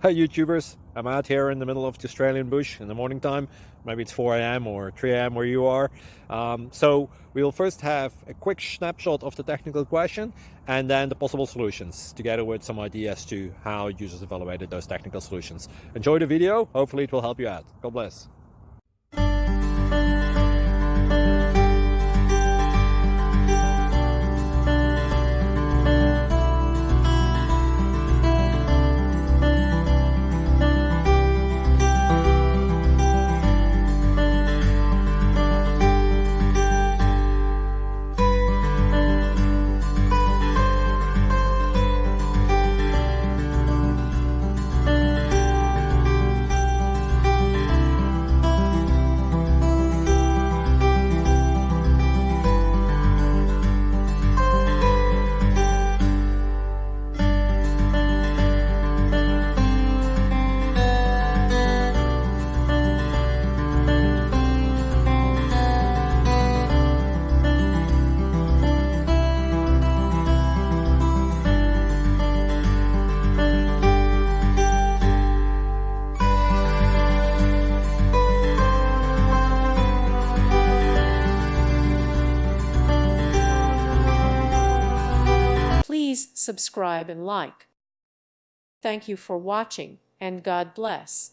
Hi YouTubers, I'm out here in the middle of the Australian bush in the morning time. Maybe it's 4 a.m. or 3 a.m. where you are. So we'll first have a quick snapshot of the technical question and then the possible solutions, together with some ideas to how users evaluated those technical solutions. Enjoy the video, hopefully it will help you out. God bless. Please subscribe and like. Thank you for watching, and God bless.